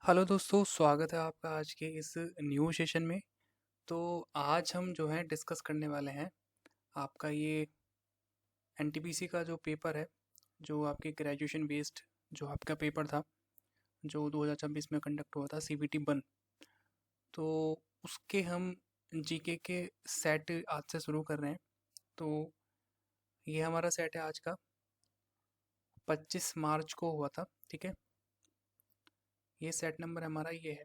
Hello दोस्तों, स्वागत है आपका आज के इस न्यू सेशन में। तो आज हम जो है डिस्कस करने वाले हैं आपका ये एनटीपीसी का जो पेपर है, जो आपके ग्रेजुएशन बेस्ड जो आपका पेपर था, जो 2026 में कंडक्ट हुआ था सीबीटी 1। तो उसके हम जीके के सेट आज से शुरू कर रहे हैं। तो ये हमारा सेट है आज का, 25 मार्च को हुआ था। ठीक है, ये सेट नंबर हमारा ये है।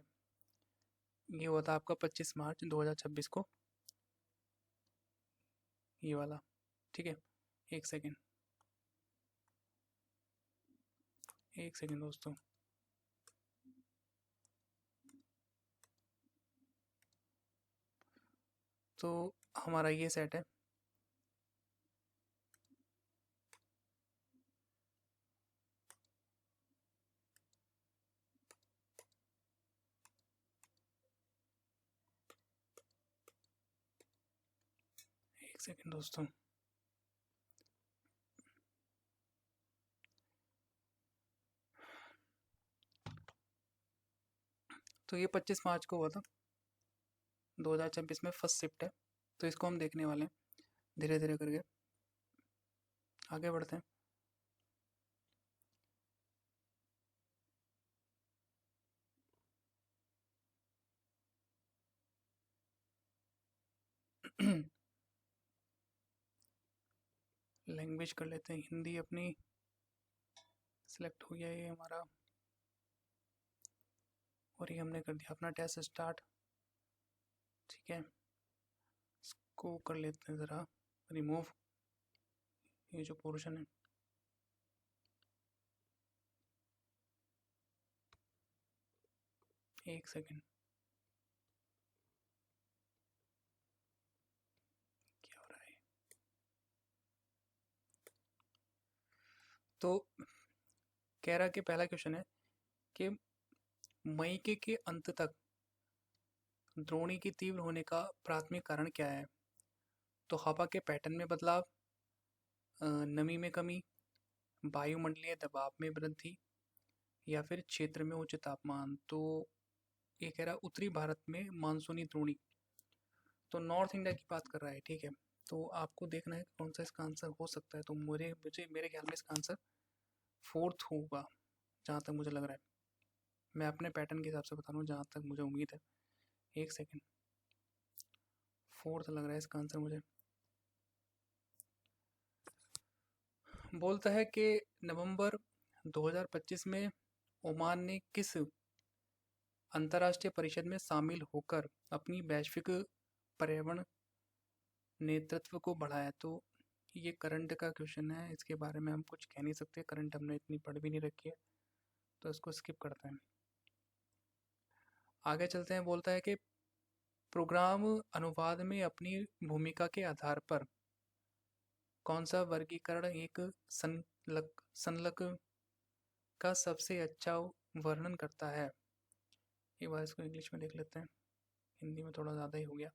ये हुआ था आपका 25 मार्च 2026 को, ये वाला। ठीक है, एक सेकेंड, एक सेकेंड दोस्तों। तो हमारा ये सेट है। एक सेकेंड दोस्तों। तो ये 25 मार्च को हुआ था, 2026 में फर्स्ट शिफ्ट है। तो इसको हम देखने वाले हैं धीरे धीरे करके, आगे बढ़ते हैं। लैंग्वेज कर लेते हैं हिंदी अपनी। सिलेक्ट हो गया ये हमारा, और ये हमने कर दिया अपना टेस्ट स्टार्ट। ठीक है, इसको कर लेते हैं ज़रा रिमूव, ये जो पोर्शन है। एक सेकेंड, क्या हो रहा है? तो कह रहा कि पहला क्वेश्चन है कि मई के अंत तक द्रोणी की तीव्र होने का प्राथमिक कारण क्या है? तो हवा के पैटर्न में बदलाव, नमी में कमी, वायुमंडलीय दबाव में वृद्धि, या फिर क्षेत्र में उच्च तापमान। तो ये कह रहा है उत्तरी भारत में मानसूनी द्रोणी। तो नॉर्थ इंडिया की बात कर रहा है। ठीक है, तो आपको देखना है कौन सा इसका आंसर हो सकता है। तो मेरे ख्याल में इसका आंसर फोर्थ होगा, जहाँ तक मुझे लग रहा है। मैं अपने पैटर्न के हिसाब से बता रहा हूँ, जहाँ तक मुझे उम्मीद है। एक सेकेंड, फोर्थ लग रहा है इसका आंसर मुझे। बोलता है कि नवंबर 2025 में ओमान ने किस अंतर्राष्ट्रीय परिषद में शामिल होकर अपनी वैश्विक पर्यावरण नेतृत्व को बढ़ाया। तो ये करंट का क्वेश्चन है, इसके बारे में हम कुछ कह नहीं सकते, करंट हमने इतनी पढ़ भी नहीं रखी है, तो इसको स्किप करते हैं। आगे चलते हैं। बोलता है कि प्रोग्राम अनुवाद में अपनी भूमिका के आधार पर कौन सा वर्गीकरण एक संलग्न का सबसे अच्छा वर्णन करता है? एक बार इसको इंग्लिश में देख लेते हैं, हिंदी में थोड़ा ज़्यादा ही हो गया।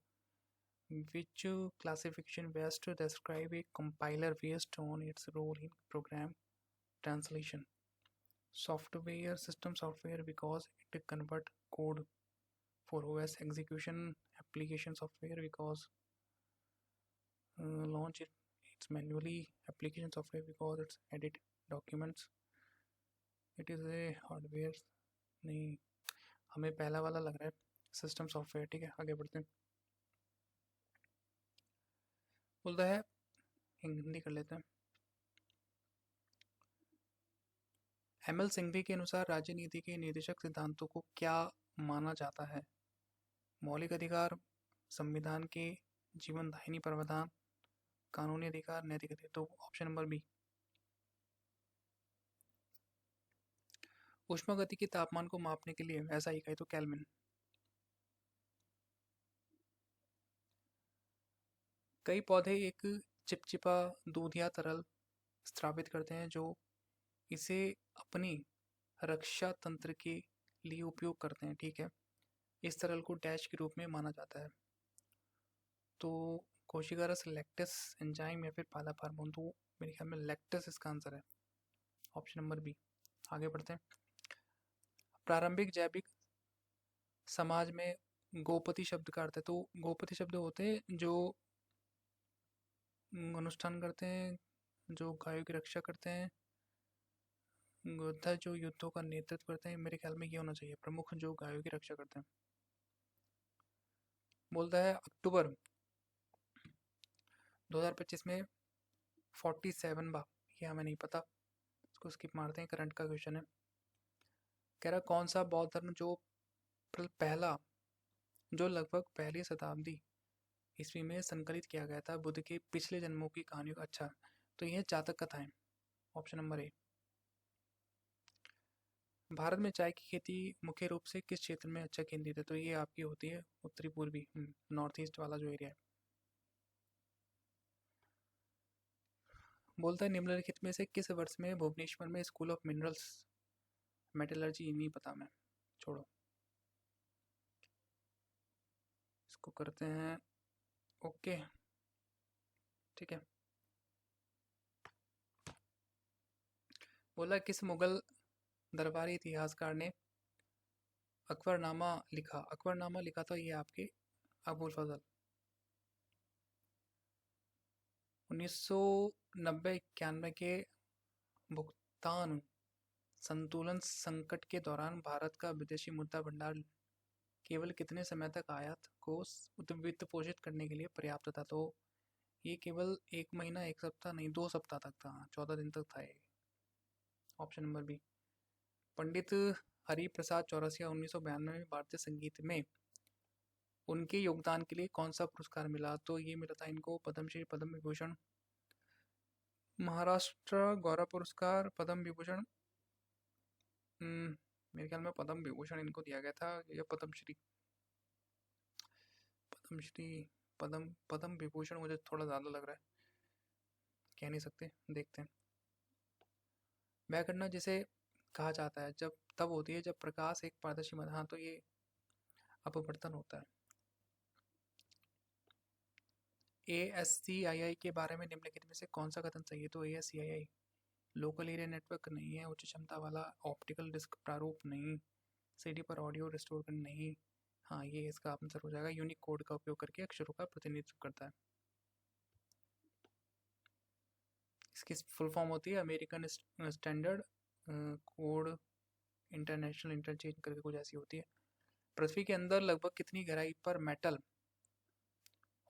Which classification best describe a compiler based on its role in program translation? Software, system software, because it convert code for OS execution. Application software, because launch it's manually. Application software, because it's edit documents. It is a hardware। नहीं, हमें पहला वाला लग रहा है, system software. ठीक है, आगे बढ़ते हैं। बोलता है, हिंदी कर लेते हैं। एमएल सिंघवी के अनुसार राजनीति के निर्देशक सिद्धांतों को क्या माना जाता है? मौलिक अधिकार, संविधान के जीवनदायिनी प्रावधान, कानूनी अधिकार, नैतिक अधिकार। तो ऑप्शन नंबर बी। ऊष्मागति के तापमान को मापने के लिए ऐसा इकाई तो केल्विन। कई पौधे एक चिपचिपा दूधिया तरल स्रावित करते हैं जो इसे अपनी रक्षा तंत्र के लिए उपयोग करते हैं। ठीक है, इस तरल को डैश के रूप में माना जाता है। तो कोशिका रस, लैक्टस एंजाइम, या फिर पाला हार्मोन। तो मेरे ख्याल में लैक्टस इसका आंसर है, ऑप्शन नंबर बी। आगे बढ़ते हैं। प्रारंभिक जैविक समाज में गोपति शब्द का अर्थ है, तो गोपति शब्द होते हैं जो अनुष्ठान करते हैं, जो गायों की रक्षा करते हैं, योद्धा जो युद्धों का नेतृत्व करते हैं। मेरे ख्याल में ये होना चाहिए, प्रमुख जो गायों की रक्षा करते हैं। बोलता है अक्टूबर 2025 में 47वां, ये हमें नहीं पता, इसको स्किप मारते हैं। करंट का क्वेश्चन है, कह रहा कौन सा बौद्ध धर्म जो पहला जो लगभग पहली शताब्दी ईस्वी में संकलित किया गया था, बुद्ध के पिछले जन्मों की कहानियों का। अच्छा, तो यह जातक कथाएं, ऑप्शन नंबर ए। भारत में चाय की खेती मुख्य रूप से किस क्षेत्र में अच्छा केंद्रित है, तो ये आपकी होती है उत्तरी पूर्वी, नॉर्थ ईस्ट वाला जो एरिया है। बोलता है निम्नलिखित में से किस वर्ष में भुवनेश्वर में स्कूल ऑफ मिनरल्स मेटलर्जी, नहीं पता मैं, छोड़ो, इसको करते हैं ओके, ठीक है। बोला किस मुगल दरबारी इतिहासकार ने अकबरनामा लिखा, अकबरनामा लिखा था ये आपके अबुल फजल। 1990-91 के भुगतान संतुलन संकट के दौरान भारत का विदेशी मुद्रा भंडार केवल कितने समय तक आयात को वित्त पोषित करने के लिए पर्याप्त था, तो ये केवल 1 महीना, 1 सप्ताह नहीं, 2 सप्ताह तक था, 14 दिन तक था ये, option number B. Pandit Hariprasad Chaurasia 1992 में भारतीय संगीत में उनके योगदान के लिए कौन सा पुरस्कार मिला, तो ये मिला था इनको पद्मश्री, पद्म विभूषण, महाराष्ट्र गौरव पुरस्कार, पद्म विभूषण, मेरे ख्याल में पद्म विभूषण इनको दिया गया था, या पद्मश्री, पद्मश्री, पद्म पद्म विभूषण मुझे थोड़ा ज़्यादा लग रहा है, कह नहीं सकते, देखते हैं। व्याकरणा जिसे कहा जाता है जब तब होती है जब प्रकाश एक पारदर्शी मध्य, हाँ तो ये अपवर्तन होता है। ASCII के बारे में निम्नलिखित में से कौन सा कथन सही है, तो ASCII लोकल एरिया नेटवर्क नहीं है, उच्च क्षमता वाला ऑप्टिकल डिस्क प्रारूप नहीं, CD पर ऑडियो रिस्टोर करना नहीं, हाँ ये इसका आंसर हो जाएगा, यूनिक कोड का उपयोग करके अक्षरों का प्रतिनिधित्व करता है। इसकी फुल फॉर्म होती है American standard code international interchange करके कुछ ऐसी होती है। पृथ्वी के अंदर लगभग कितनी गहराई पर मेटल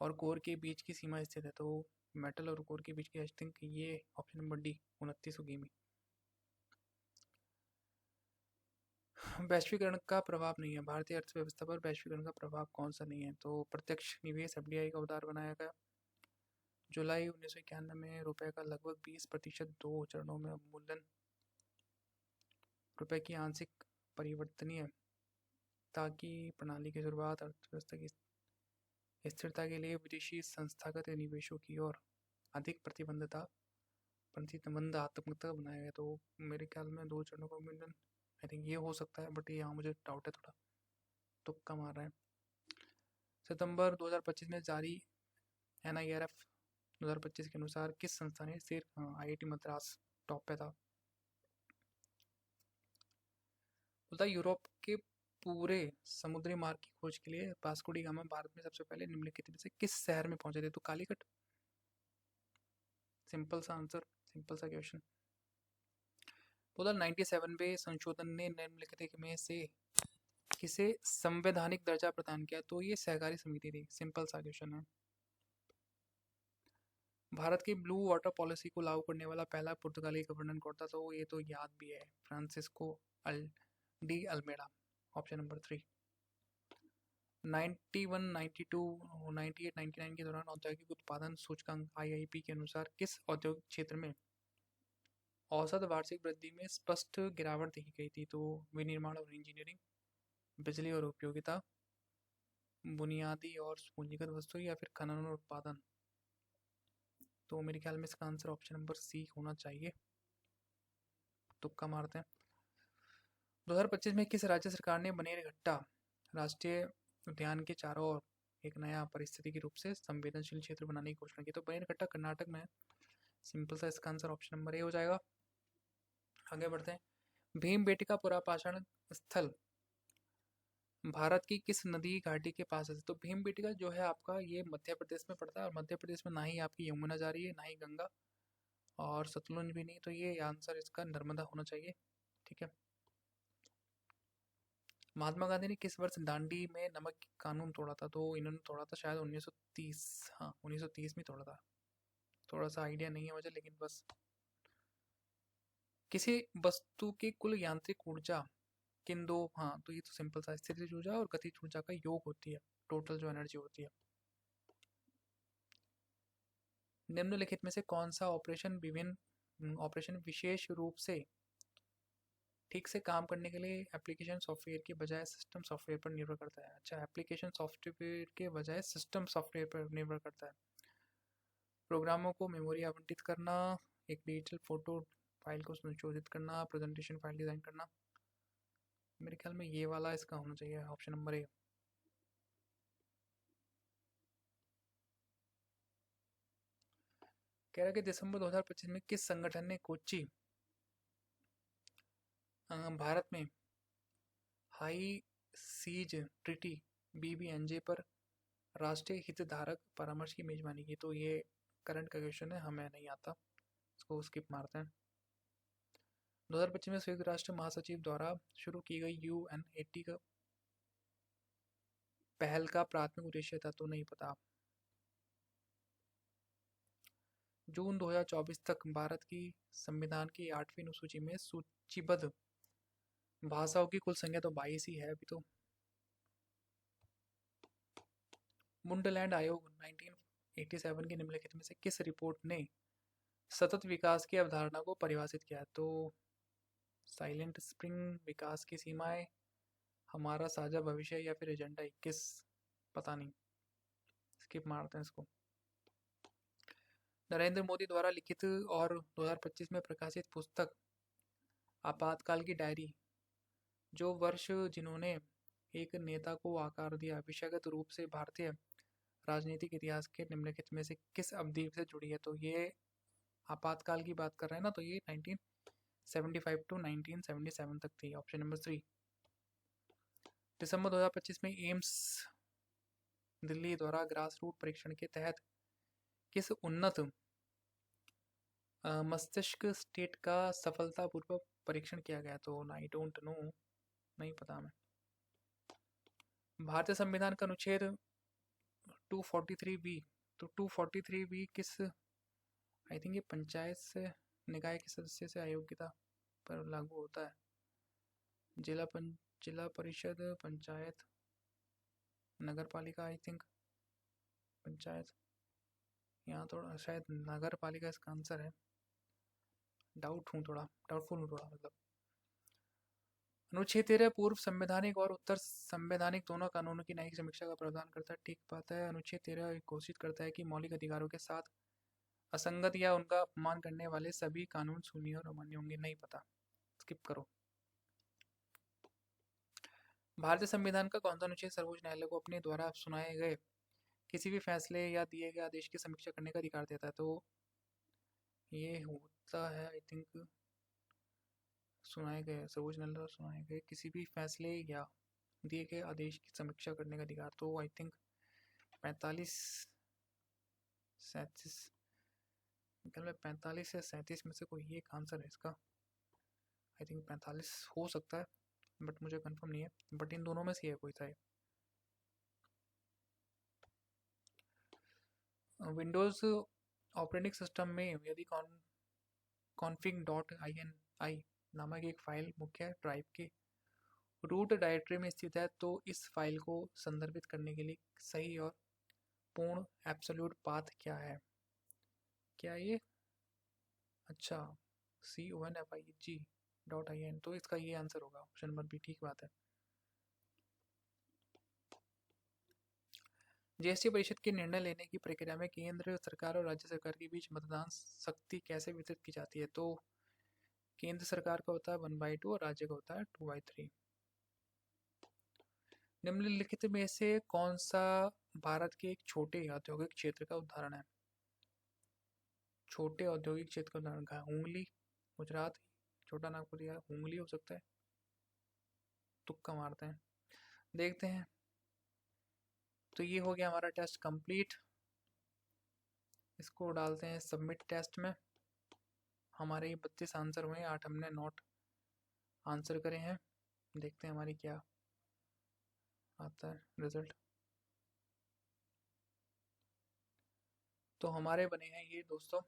और कोर के बीच की सीमा स्थित है, तो मेटल और कोर के बीच की, आई थिंक ये ऑप्शन नंबर डी, 29 किमी। वैश्वीकरण का प्रभाव नहीं है, भारतीय अर्थव्यवस्था पर वैश्वीकरण का प्रभाव कौन सा नहीं है, तो प्रत्यक्ष निवेश FDI का उदार बनाया गया। जुलाई 1991 में रुपए का लगभग 20% 2 चरणों में अवमूल्यन। रुपए की आंशिक परिवर्तनीय ताकि प्रणाली की शुरुआत अर्थव्यवस्था की स्थिरता के लिए विदेशी संस्थागत निवेशों की ओर अधिक प्रतिबंधात्मकता बनाया गया, तो मेरे ख्याल में 2 चरणों का अवमूल्यन, आई थिंक ये हो सकता है, बट यहाँ मुझे डाउट है थोड़ा, तुक्का मार रहा है। सितंबर 2025 में जारी NIRF 2025 के अनुसार किस संस्था ने सिर्फ IIT मद्रास टॉप पे था। बोलता यूरोप के पूरे समुद्री मार्ग की खोज के लिए वास्को डी गामा भारत में सबसे पहले निम्नलिखित में से किस शहर में पहुंचे थे, तो कालीकट, सिंपल सा आंसर, सिंपल सा क्वेश्चन। बोला 97वें संशोधन ने निम्नलिखित में से किसे संवैधानिक दर्जा प्रदान किया, तो ये सहकारी समिति थी, सिंपल सा क्वेश्चन है। भारत की ब्लू वाटर पॉलिसी को लागू करने वाला पहला पुर्तगाली गवर्नर कौन था, तो ये तो याद भी है, Francisco de Almeida, option number 3। 91, 92, 98, 99 के दौरान औद्योगिक उत्पादन सूचकांक IIP के अनुसार किस औद्योगिक क्षेत्र में औसत वार्षिक वृद्धि में स्पष्ट गिरावट देखी गई थी, तो विनिर्माण और इंजीनियरिंग, बिजली और उपयोगिता, बुनियादी और पूंजीगत वस्तु, या फिर खनन और उत्पादन, तो मेरे ख्याल में इसका आंसर ऑप्शन नंबर सी होना चाहिए, तुक्का मारते हैं। 2025 में किस राज्य सरकार ने बनेरघट्टा राष्ट्रीय उद्यान के चारों ओर एक नया पारिस्थितिकी रूप से संवेदनशील क्षेत्र बनाने की घोषणा की, तो बनेरघट्टा कर्नाटक में है, सिंपल सा इसका आंसर ऑप्शन नंबर ए हो जाएगा। आगे बढ़ते हैं। भीम बेटिका पुरापाषाण स्थल भारत की किस नदी घाटी के पास है? तो भीमबेटका जो है आपका, ये मध्य प्रदेश में पड़ता है, और मध्य प्रदेश में ना ही आपकी यमुना जा रही है, ना ही गंगा, और सतलुज भी नहीं, तो ये आंसर इसका नर्मदा होना चाहिए। ठीक है। महात्मा गांधी ने किस वर्ष दांडी में नमक कानून तोड़ा था? तो इन्होंने तोड़ा था शायद 1930। हाँ, 1930 में तोड़ा था। थोड़ा सा आइडिया नहीं है मुझे, लेकिन बस। किसी वस्तु की कुल यांत्रिक ऊर्जा किन दो, हाँ तो ये तो सिंपल सा, स्थितिज ऊर्जा और गतिज ऊर्जा का योग होती है, टोटल जो एनर्जी होती है। निम्नलिखित में से कौन सा ऑपरेशन विशेष रूप से ठीक से काम करने के लिए एप्लीकेशन सॉफ्टवेयर के बजाय सिस्टम सॉफ्टवेयर पर निर्भर करता है? अच्छा, एप्लीकेशन सॉफ्टवेयर के बजाय सिस्टम सॉफ्टवेयर पर निर्भर करता है। प्रोग्रामों को मेमोरी आवंटित करना, एक डिजिटल फोटो फाइल को संशोधित करना, प्रेजेंटेशन फाइल डिजाइन करना। मेरे ख्याल में ये वाला इसका होना चाहिए, ऑप्शन नंबर ए। कह रहा है कि दिसंबर 2025 में किस संगठन ने कोच्चि भारत में हाई सीज ट्रिटी BBNJ पर राष्ट्रीय हितधारक परामर्श की मेजबानी की? तो ये करंट का क्वेश्चन है, हमें नहीं आता, इसको स्किप मारते हैं। 2025 में संयुक्त राष्ट्र महासचिव द्वारा शुरू की गई UN80 का पहल का प्राथमिक उद्देश्य था? तो नहीं पता। जून 2024 तक भारत की संविधान की 8वीं अनुसूची में सूचीबद्ध भाषाओं की कुल संख्या तो 22 ही है अभी तो। मुंडलैंड आयोग 1987 की निम्नलिखित में से किस रिपोर्ट ने सतत विकास की अवधारणा को परिभाषित किया? तो साइलेंट स्प्रिंग, विकास की सीमाएं, हमारा साझा भविष्य, या फिर एजेंडा 21? पता नहीं, स्किप मारते हैं इसको। नरेंद्र मोदी द्वारा लिखित और 2025 में प्रकाशित पुस्तक आपातकाल की डायरी, जो वर्ष जिन्होंने एक नेता को आकार दिया, विषयगत रूप से भारतीय राजनीतिक इतिहास के निम्नलिखित में से किस अवधि से जुड़ी है? तो ये आपातकाल की बात कर रहे हैं ना, तो ये 1975 टू 1977 तक थी, ऑप्शन नंबर 3। दिसंबर 2025 में एम्स दिल्ली द्वारा ग्रास रूट परीक्षण के तहत किस उन्नत मस्तिष्क स्टेट का सफलतापूर्वक परीक्षण किया गया? तो आई डोंट नो, नहीं पता हमें। भारतीय संविधान का अनुच्छेद 243B, तो 243B किस, आई थिंक ये पंचायत से निकाय के सदस्य से अयोग्यता पर लागू होता है। जिला परिषद, पंचायत, नगर पालिका, आई थिंक पंचायत, यहाँ थोड़ा शायद नगर पालिका इसका आंसर है। डाउटफुल हूँ थोड़ा, मतलब। अनुच्छेद 13 पूर्व संवैधानिक और उत्तर संवैधानिक दोनों कानूनों की न्यायिक समीक्षा का प्रावधान करता है। ठीक बात है। अनुच्छेद 13 घोषित करता है कि मौलिक अधिकारों के साथ असंगत या उनका अपमान करने वाले सभी कानून शून्य और अमान्य होंगे। नहीं पता, स्किप करो। भारतीय संविधान का कौन सा अनुच्छेद सर्वोच्च न्यायालय को अपने द्वारा सुनाए गए किसी भी फैसले या दिए गए आदेश की समीक्षा करने का अधिकार देता है? तो ये होता है आई थिंक सुनाए गए, सर्वोच्च न्यायालय द्वारा सुनाए गए किसी भी फैसले या दिए गए आदेश की समीक्षा करने का अधिकार। तो आई थिंक 45 37, 45 या 37 में से कोई एक आंसर है इसका। आई थिंक 45 हो सकता है, बट मुझे कंफर्म नहीं है, बट इन दोनों में से है कोई सा। विंडोज़ ऑपरेटिंग सिस्टम में यदि config.ini नामक एक फाइल मुख्य ड्राइव के रूट डायरेक्टरी में स्थित है, तो इस फाइल को संदर्भित करने के लिए सही और पूर्ण एब्सोल्यूट पाथ क्या है? क्या ये, अच्छा, config.in, तो इसका ये आंसर होगा, ऑप्शन नंबर बी। ठीक बात है। जीएसटी परिषद के निर्णय लेने की प्रक्रिया में केंद्र सरकार और राज्य सरकार के बीच मतदान शक्ति कैसे वितरित की जाती है? तो केंद्र सरकार का होता है 1/2 और राज्य का होता है 2/3। निम्नलिखित में से कौन सा भारत के एक छोटे औद्योगिक क्षेत्र का उदाहरण है? छोटे औद्योगिक क्षेत्र का उदाहरण का हुंगली, गुजरात, छोटा नागपुर, या हुंगली हो सकता है, तुक्का मारते हैं। देखते हैं। तो ये हो गया हमारा टेस्ट कंप्लीट। इसको डालते हैं सबमिट टेस्ट में। हमारे ये 32 आंसर हुए हैं, 8 हमने नोट आंसर करे हैं। देखते हैं हमारी क्या आता है रिजल्ट। तो हमारे बने हैं ये दोस्तों,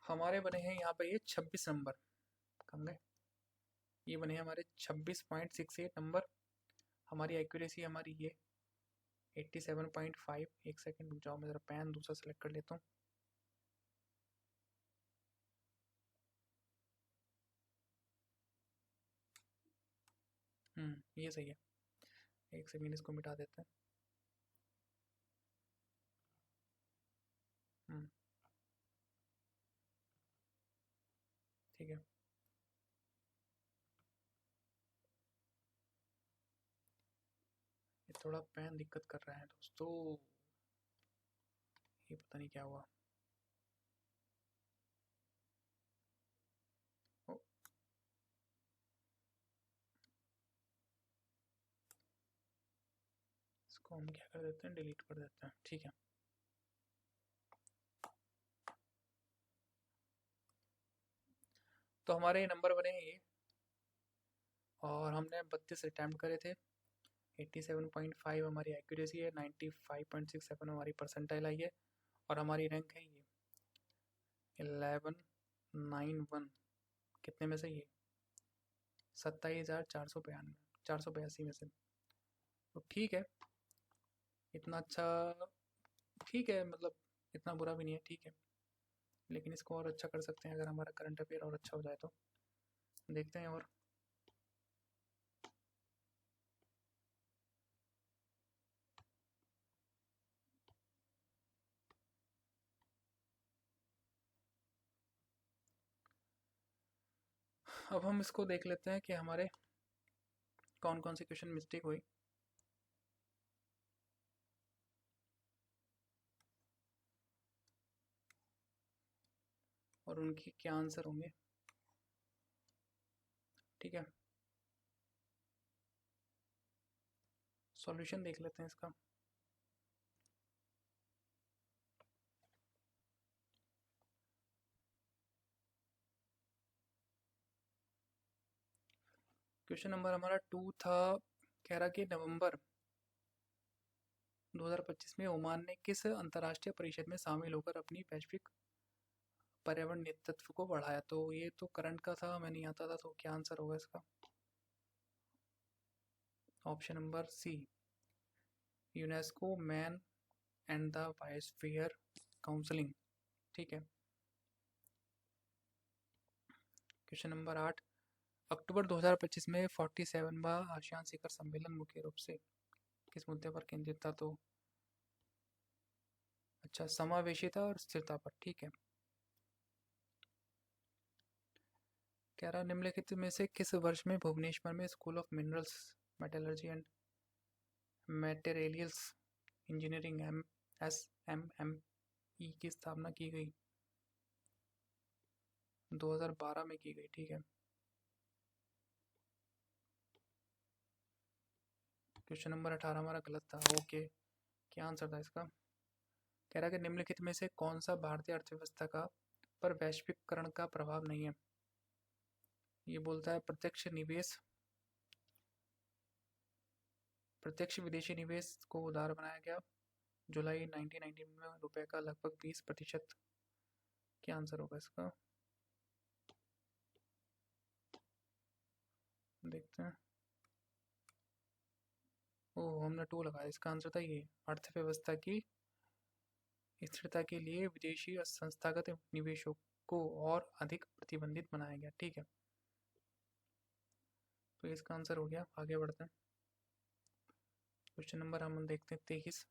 हमारे बने हैं यहाँ पे ये 26 नंबर। कम गए, ये बने हैं हमारे 26.68 नंबर। हमारी एक्यूरेसी हमारी ये 87.5। एक सेकंड रुक जाओ, मैं ज़रा पेन दूसरा सेलेक्ट कर लेता हूँ। ये सही है। एक सेकंड इसको मिटा देते हैं। ठीक है। ये थोड़ा पेन दिक्कत कर रहा है दोस्तों, ये पता नहीं क्या हुआ। ओ, इसको हम क्या कर देते हैं, डिलीट कर देते हैं। ठीक है। तो हमारे नंबर बने हैं ये, और हमने 32 अटैम्प्ट करे थे। 87.5 हमारी एक्यूरेसी है, 95.67 हमारी परसेंटाइल आई है, और हमारी रैंक है ये 1191। कितने में से ये 27,492, 482 में से। तो ठीक है, इतना अच्छा, ठीक है, मतलब इतना बुरा भी नहीं है, ठीक है। लेकिन इसको और अच्छा कर सकते हैं अगर हमारा करंट अफेयर और अच्छा हो जाए तो। देखते हैं। और अब हम इसको देख लेते हैं कि हमारे कौन कौन से क्वेश्चन मिस्टेक हुई। और उनके क्या आंसर होंगे। ठीक है, सॉल्यूशन देख लेते हैं इसका। क्वेश्चन नंबर हमारा 2 था। कह रहा कि नवंबर 2025 में ओमान ने किस अंतर्राष्ट्रीय परिषद में शामिल होकर अपनी वैश्विक पर्यावरण नेतृत्व को बढ़ाया। तो ये तो करंट का था, मैं नहीं आता था, तो क्या आंसर होगा इसका। Option number C, UNESCO man and the biosphere counselling. ठीक है। क्वेश्चन नंबर 8, अक्टूबर 2025 में 47वां आसियान शिखर सम्मेलन मुख्य रूप से किस मुद्दे पर केंद्रित था। तो अच्छा, समावेशिता और स्थिरता पर। ठीक है। कह रहा निम्नलिखित में से किस वर्ष में भुवनेश्वर में school of minerals metallurgy and materials engineering SMME की स्थापना की गई। 2012 में की गई। ठीक है। क्वेश्चन नंबर 18 हमारा गलत था। ओके, क्या आंसर था इसका। कह रहा कि निम्नलिखित में से कौन सा भारतीय अर्थव्यवस्था का पर वैश्वीकरण का प्रभाव नहीं है। ये बोलता है प्रत्यक्ष निवेश, प्रत्यक्ष विदेशी निवेश को उदार बनाया गया जुलाई 1990 में रुपए का लगभग 20%। क्या आंसर होगा इसका, देखते हैं। ओह, हमने 2 लगाया, इसका आंसर था ये, अर्थव्यवस्था की स्थिरता के लिए विदेशी और संस्थागत निवेशों को और अधिक प्रतिबंधित बनाया गया। ठीक है, तो इसका आंसर हो गया। आगे बढ़ते हैं। क्वेश्चन नंबर हम देखते हैं 23।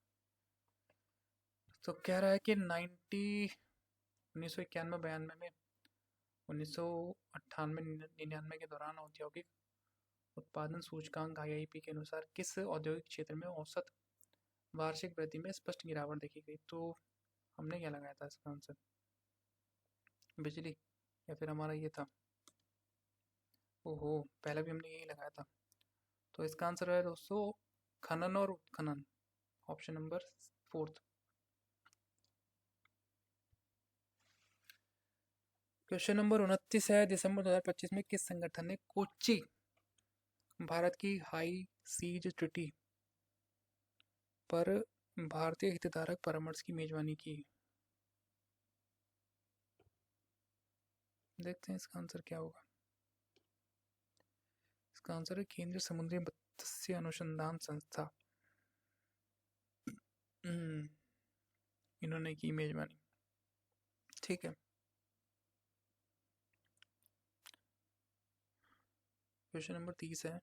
तो कह रहा है कि 1991 में 1998-99 के दौरान औद्योगिक उत्पादन सूचकांक IIP के अनुसार किस औद्योगिक क्षेत्र में औसत वार्षिक वृद्धि में स्पष्ट गिरावट देखी गई। तो हमने क्या लगाया था इसका आंसर, बिजली, या फिर हमारा ये था ओहो, पहले भी हमने यही लगाया था। तो इसका आंसर है दोस्तों खनन और उत्खनन, ऑप्शन नंबर 4। क्वेश्चन नंबर 29 है, दिसंबर 2025 में किस संगठन ने कोच्चि भारत की हाई सीज ट्रीटी पर भारतीय हितधारक परामर्श की मेजबानी की? देखते हैं इसका आंसर क्या होगा। इसका आंसर है केंद्रीय समुद्री मत्स्य अनुसंधान संस्था। इन्होंने की मेजबानी, ठीक है। क्वेश्चन नंबर 30 है,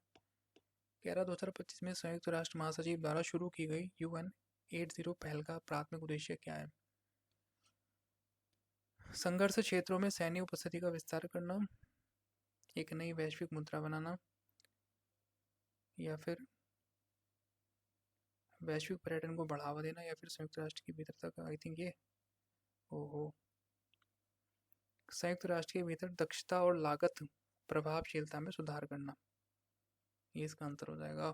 2025 में संयुक्त राष्ट्र महासचिव द्वारा शुरू की गई UN80 पहल का प्राथमिक उद्देश्य क्या है? संघर्ष क्षेत्रों में सैन्य उपस्थिति का विस्तार करना, एक नई वैश्विक मुद्रा बनाना, या फिर वैश्विक पर्यटन को बढ़ावा देना, या फिर संयुक्त राष्ट्र की भीतर तक, आई थिंक ये, ओहो, संयुक्त राष्ट्र के भीतर दक्षता और लागत प्रभावशीलता में सुधार करना, ये इसका आंसर हो जाएगा।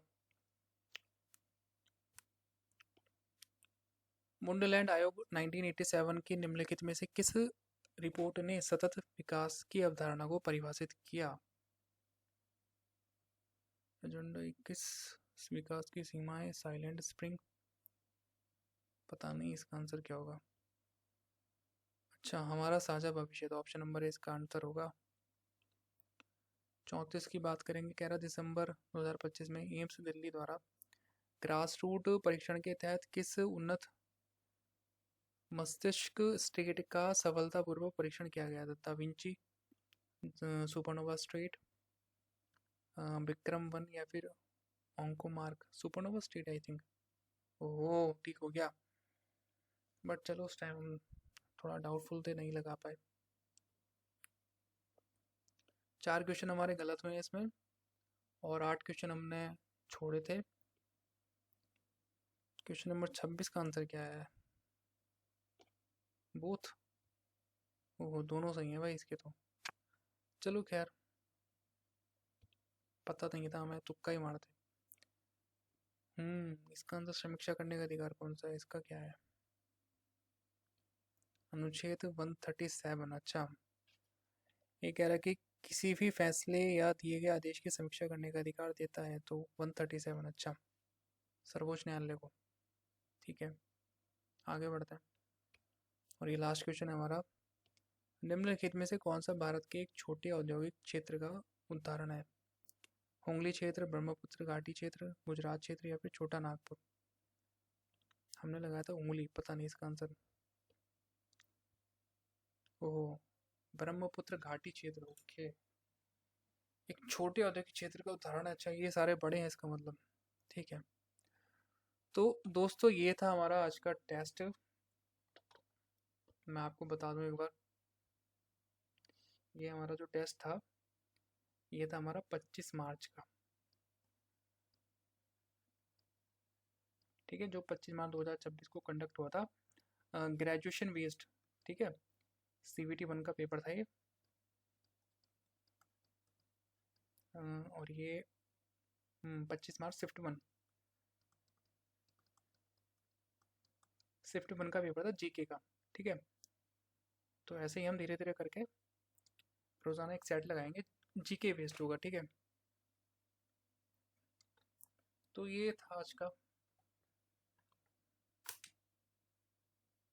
मुंडलैंड आयोग 1987 की निम्नलिखित में से किस रिपोर्ट ने सतत विकास की अवधारणा को परिभाषित किया? एजेंडा 21, विकास की सीमाएं, साइलेंट स्प्रिंग, पता नहीं इसका आंसर क्या होगा। अच्छा, हमारा साझा भविष्य, तो ऑप्शन नंबर इसका आंसर होगा। 34 की बात करेंगे, 11 दिसंबर 2025 में एम्स दिल्ली द्वारा ग्रास रूट परीक्षण के तहत किस उन्नत मस्तिष्क स्टेट का सफलतापूर्वक परीक्षण किया गया था? Da Vinci, supernova state, Vikram 1, या फिर ऑन्कोमार्क? Supernova state I think. ओहो, ठीक हो गया। बट चलो उस टाइम हम थोड़ा डाउटफुल थे, नहीं लगा पाए। 4 क्वेश्चन हमारे गलत हुए इसमें, और 8 क्वेश्चन हमने छोड़े थे। क्वेश्चन नंबर 26 का आंसर क्या है? बोथ, ओहो, दोनों सही है भाई इसके तो। चलो खैर, पता नहीं था, मैं तुक्का ही मारते। इसका आंसर समीक्षा करने का अधिकार कौन सा है, इसका क्या है? अनुच्छेद 137। अच्छा, ये कह रहा है कि किसी भी फैसले या दिए गए आदेश की समीक्षा करने का अधिकार देता है, तो 137। अच्छा, सर्वोच्च न्यायालय को, ठीक है। आगे बढ़ते हैं, और ये लास्ट क्वेश्चन है हमारा। निम्नलिखित में से कौन सा भारत के एक छोटे औद्योगिक क्षेत्र का उदाहरण है? हुगली क्षेत्र, ब्रह्मपुत्र घाटी क्षेत्र, गुजरात क्षेत्र, या फिर छोटा नागपुर? हमने लगाया था उंगली, पता नहीं इसका आंसर। ओहो, ब्रह्मपुत्र घाटी क्षेत्र, ओके। एक छोटे औद्योगिक क्षेत्र का उदाहरण है, अच्छा, ये सारे बड़े हैं इसका मतलब, ठीक है। तो दोस्तों ये था हमारा आज का टेस्ट। मैं आपको बता दूं एक बार, ये हमारा जो टेस्ट था, ये था हमारा 25 मार्च का, ठीक है, जो 25 मार्च 2026 को कंडक्ट हुआ था, ग्रेजुएशन बेस्ड, ठीक है, CVT 1 का पेपर था ये। और ये 25 मार्च शिफ्ट वन का पेपर था, GK का, ठीक है। तो ऐसे ही हम धीरे धीरे करके रोज़ाना एक सेट लगाएंगे, GK बेस्ड होगा, ठीक है। तो ये था आज का